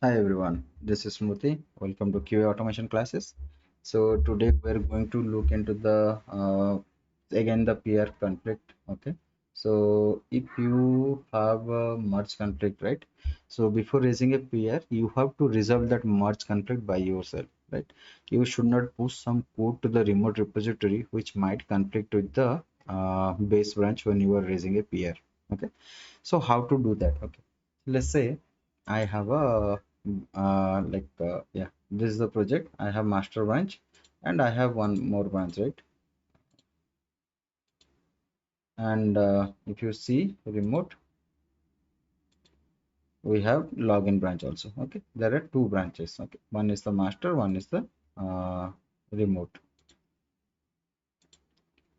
Hi everyone, this is Smriti. Welcome to QA automation classes. So today we're going to look into the again the peer conflict. Okay. So if you have a merge conflict, right? So before raising a peer, you have to resolve that merge conflict by yourself, right? You should not push some code to the remote repository which might conflict with the base branch when you are raising a peer. Okay. So how to do that? Okay. Let's say I have a yeah, this is the project. I have master branch and I have one more branch, right? And if you see remote, we have login branch also. Okay, there are two branches. Okay, one is the master, one is the uh, remote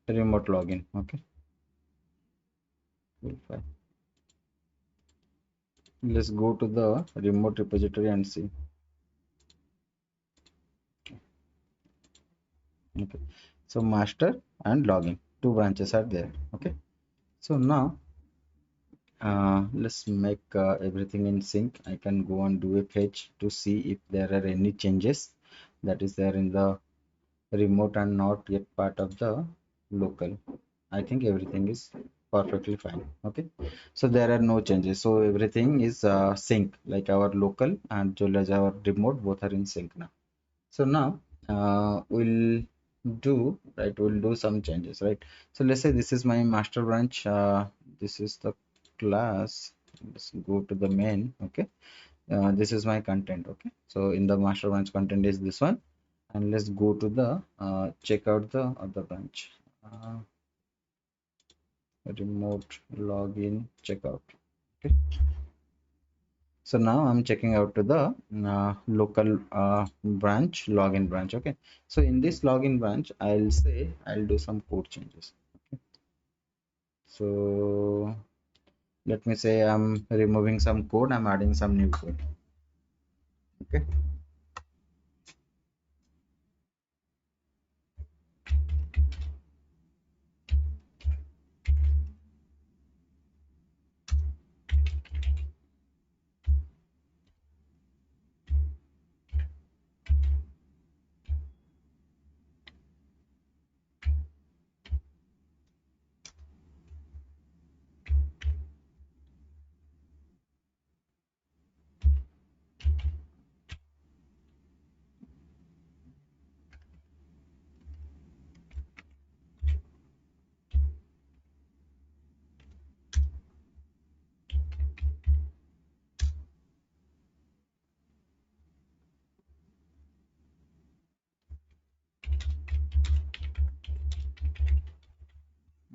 remote login. Okay, fine. Let's go to the remote repository and see. Okay, so master and login, two branches are there. Okay, so now let's make everything in sync. I can go and do a fetch to see if there are any changes that is there in the remote and not yet part of the local. I think everything is perfectly fine. Okay, so there are no changes. So everything is sync, like our local and well as our remote both are in sync now. So now we'll we'll do some changes, right? So let's say this is my master branch. This is the class. Let's go to the main. Okay, this is my content. Okay, so in the master branch content is this one, and let's go to the check out the other branch. uh, Remote login checkout. Okay, so now I'm checking out to the local branch, login branch. Okay, so in this login branch, I'll say I'll do some code changes. Okay, so let me say I'm removing some code, I'm adding some new code. Okay,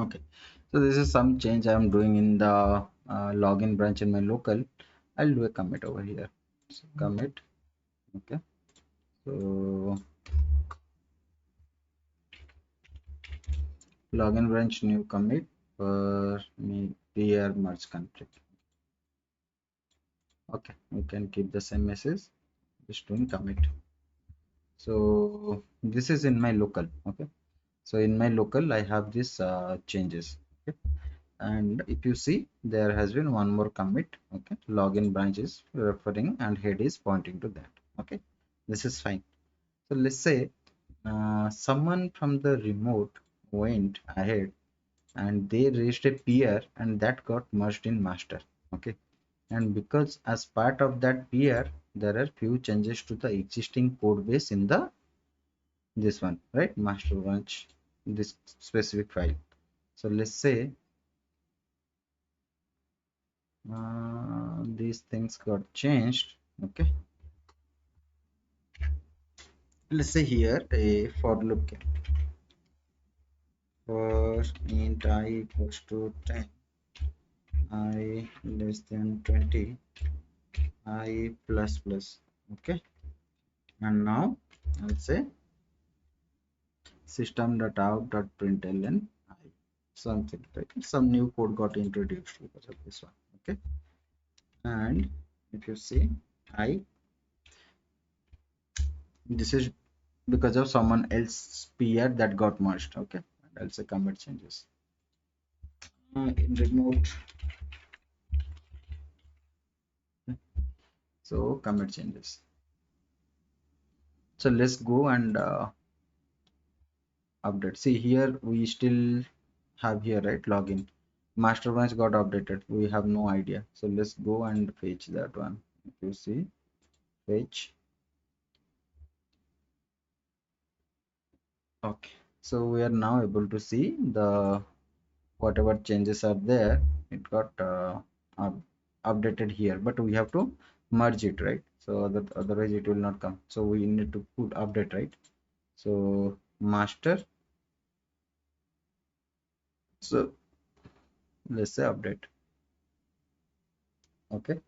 okay. So this is some change I'm doing in the login branch in my local. I'll do a commit over here. So commit. Okay, so login branch new commit for me peer merge conflict. Okay, we can keep the same message, just doing commit. So this is in my local. Okay, so in my local I have this changes. Okay, and if you see there has been one more commit. Okay, login branch is referring and head is pointing to that. Okay, this is fine. So let's say someone from the remote went ahead and they raised a peer and that got merged in master. Okay, and because as part of that peer there are few changes to the existing code base in the this one, right, master branch, this specific file. So let's say these things got changed. Okay, let's say here a for loop for int I equals to 10, I less than 20, I plus plus. Okay, and now I'll say system.out.println I, something like some new code got introduced because of this one. Okay, and if you see I, this is because of someone else peer that got merged. Okay, and I'll say commit changes in remote. So commit changes. So let's go and update. See here we still have here, right, login. Master branch got updated. We have no idea. So let's go and fetch that one. If you see, fetch. Okay. So we are now able to see the whatever changes are there. It got up, updated here, but we have to merge it, right? So that otherwise it will not come. So we need to put update, right? So master. So let's say update. Okay.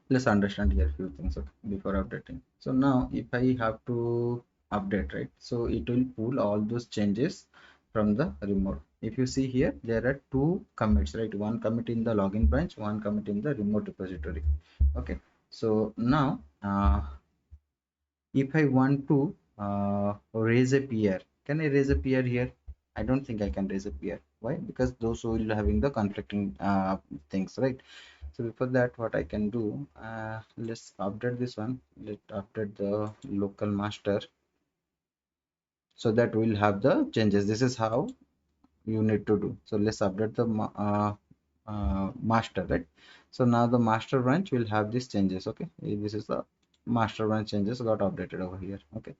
Let's understand here few things, okay, before updating. So now if I have to update, right, so it will pull all those changes from the remote. If you see here, there are two commits, right? One commit in the login branch, one commit in the remote repository. Okay. So now if I want to raise a peer, can I raise a peer here? I don't think I can raise a peer. Why? Because those will having the conflicting things, right? So before that, what I can do, let's update this one. Let's update the local master so that we'll have the changes. This is how you need to do. So let's update the master, right? So now the master branch will have these changes. Okay, this is the master branch changes got updated over here. Okay,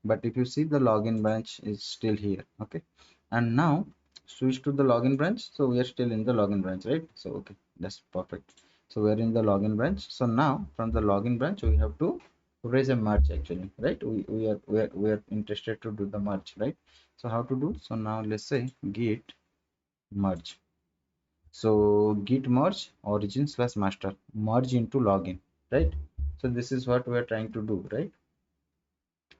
but if you see the login branch is still here. Okay, and now switch to the login branch. So we are still in the login branch, right? So okay, that's perfect. So we are in the login branch. So now from the login branch we have to raise a merge actually, right? We are interested to do the merge, right? So how to do? So now let's say git merge. So git merge origin slash master merge into login, right? So this is what we are trying to do, right?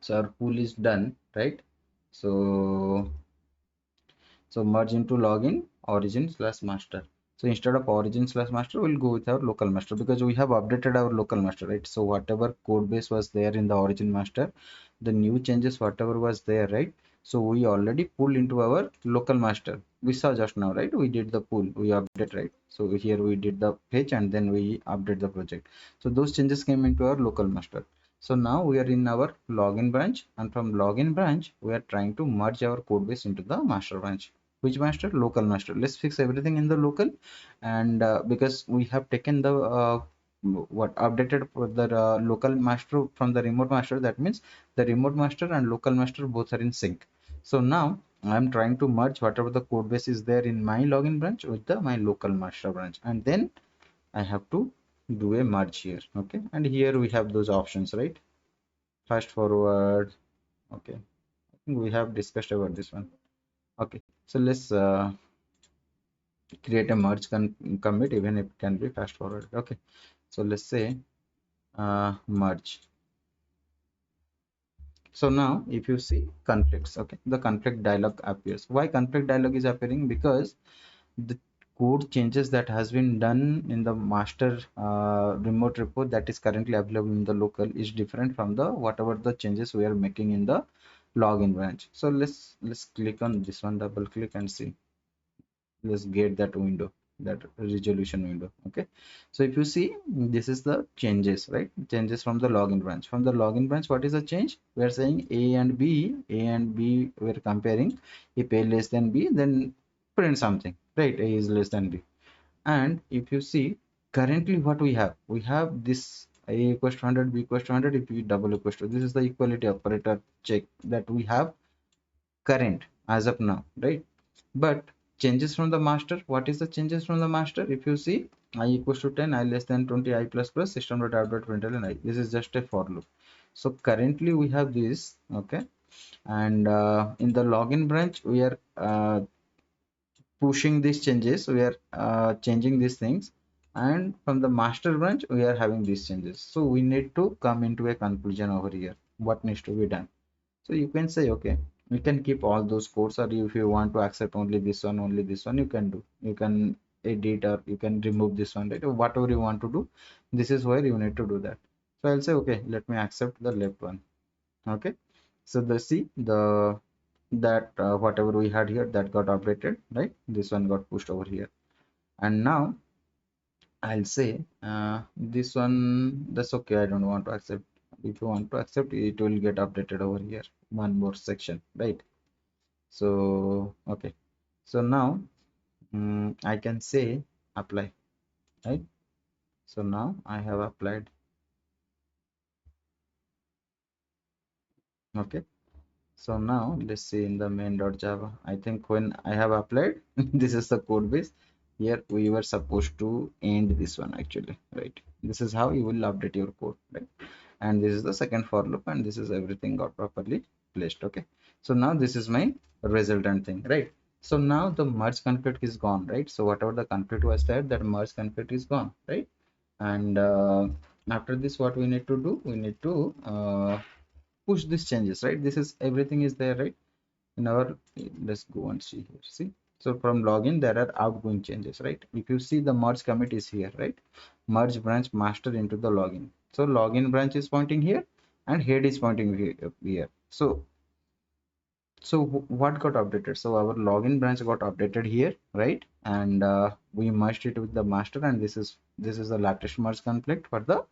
So our pool is done, right? So merge into login origin slash master. So instead of origin slash master, we'll go with our local master because we have updated our local master, right? So whatever code base was there in the origin master, the new changes, whatever was there, right? So we already pulled into our local master. We saw just now, right? We did the pull, we update, right? So here we did the fetch and then we update the project. So those changes came into our local master. So now we are in our login branch, and from login branch, we are trying to merge our code base into the master branch. Which master? Local master. Let's fix everything in the local, and because we have taken the what updated for the local master from the remote master, that means the remote master and local master both are in sync. So now I'm trying to merge whatever the code base is there in my login branch with the my local master branch, and then I have to do a merge here. Okay, and here we have those options, right? Fast forward. Okay, I think we have discussed about this one. Okay, so let's create a merge commit, even if it can be fast forward. Okay, so let's say merge. So now if you see conflicts, okay, the conflict dialog appears. Why conflict dialog is appearing? Because the code changes that has been done in the master remote repo that is currently available in the local is different from the whatever the changes we are making in the login branch. So let's click on this one, double click and see. Let's get that window, that resolution window. Okay, so if you see, this is the changes, right? Changes from the login branch. From the login branch, what is the change? We are saying a and b we're comparing. If a less than b, then print something, right? A is less than b. And if you see currently what we have this a equals to 100, b equals to 100. If we double equals to, this is the equality operator check that we have current as of now, right? But changes from the master, what is the changes from the master? If you see, I equals to 10, I less than 20, I plus plus system dot out dot println I. This is just a for loop. So currently we have this, okay, and in the login branch we are pushing these changes, we are changing these things, and from the master branch we are having these changes. So we need to come into a conclusion over here, what needs to be done. So you can say, okay, you can keep all those codes, or if you want to accept only this one, you can do. You can edit or you can remove this one, right? Or whatever you want to do, this is where you need to do that. So I'll say, okay, let me accept the left one. Okay. So the see the that whatever we had here that got updated, right? This one got pushed over here. And now I'll say this one, that's okay. I don't want to accept. If you want to accept, it will get updated over here. One more section, right? So, okay. So now I can say apply, right? So now I have applied. Okay. So now let's see in the main.java. I think when I have applied, this is the code base. Here we were supposed to end this one actually, right? This is how you will update your code, right? And this is the second for loop, and this is everything got properly placed. Okay. So now this is my resultant thing, right? So now the merge conflict is gone, right? So whatever the conflict was there, that merge conflict is gone, right? And after this, what we need to do? We need to push these changes, right? This is everything is there, right? In our, let's go and see here. See, so from login there are outgoing changes, right? If you see, the merge commit is here, right? Merge branch master into the login. So login branch is pointing here and head is pointing here. So what got updated? So our login branch got updated here, right? And we merged it with the master, and this is the latest merge conflict for the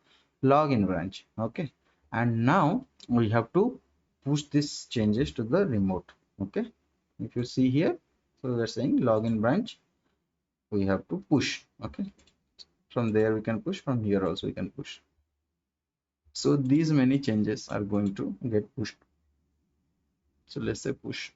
login branch. Okay. And now we have to push these changes to the remote. Okay. If you see here, so we're saying login branch we have to push. Okay. From there we can push, from here also we can push. So these many changes are going to get pushed. So let's say push.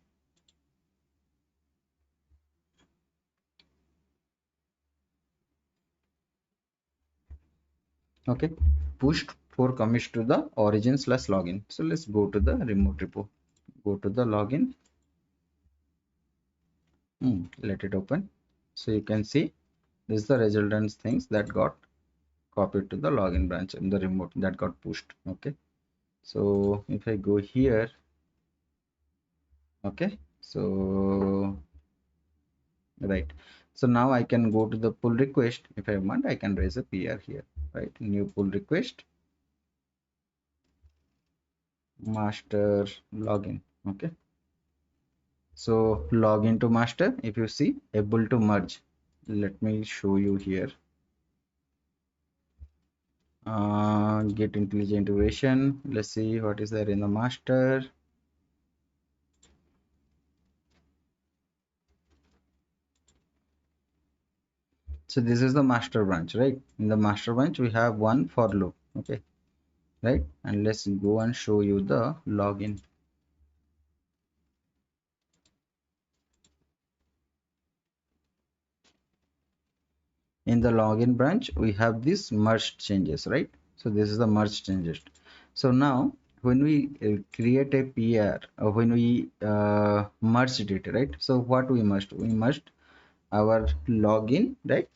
Okay, pushed for commits to the origin slash login. So let's go to the remote repo, go to the login. Let it open. So you can see this is the resultant things that got copied to the login branch in the remote that got pushed. Okay, so if I go here, okay, so right, so now I can go to the pull request. If I want, I can raise a PR here, right? New pull request, master login. Okay, so log into master. If you see, able to merge, let me show you here. Get IntelliJ integration. Let's see what is there in the master. So this is the master branch, right? In the master branch we have one for loop. Okay, right? And let's go and show you the login. In the login branch we have this merged changes, right? So this is the merged changes. So now when we create a PR, or when we merged it, right? So what we merged our login, right?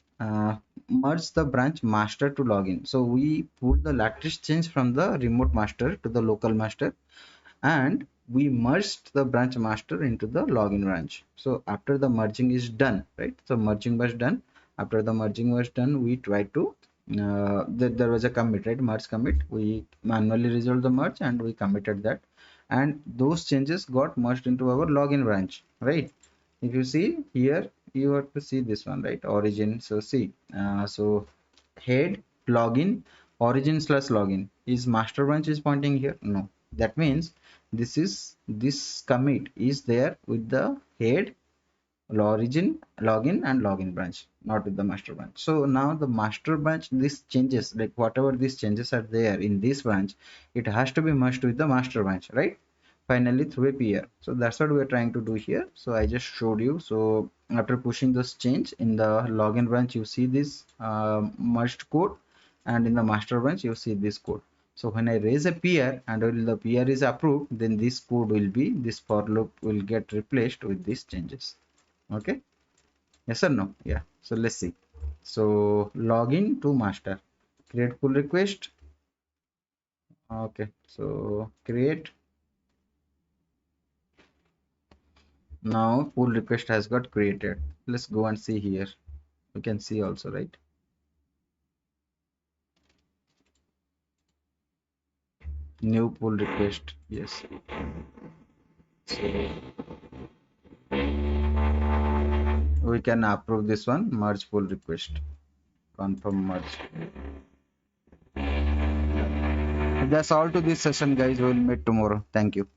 Merge the branch master to login. So we put the latest change from the remote master to the local master, and we merged the branch master into the login branch. So after the merging is done, right? So merging was done. After the merging was done, we try to there was a commit, right? Merge commit. We manually resolved the merge and we committed that, and those changes got merged into our login branch, right? If you see here, you have to see this one, right? Origin. So see, so head login origin slash login, is master branch is pointing here? No, that means this commit is there with the head, origin, login and login branch, not with the master branch. So now the master branch, this changes, like whatever these changes are there in this branch, it has to be merged with the master branch, right? Finally through a PR. So that's what we are trying to do here. So I just showed you. So after pushing this change in the login branch, you see this merged code, and in the master branch you see this code. So when I raise a PR and when the PR is approved, then this code will be, this for loop will get replaced with these changes. Okay, yes or no? Yeah, so let's see. So login to master, create pull request. Okay, so create. Now pull request has got created. Let's go and see here. You can see also, right? New pull request. Yes. So we can approve this one, merge pull request. confirm merge. That's all to this session, guys. We'll meet tomorrow. Thank you.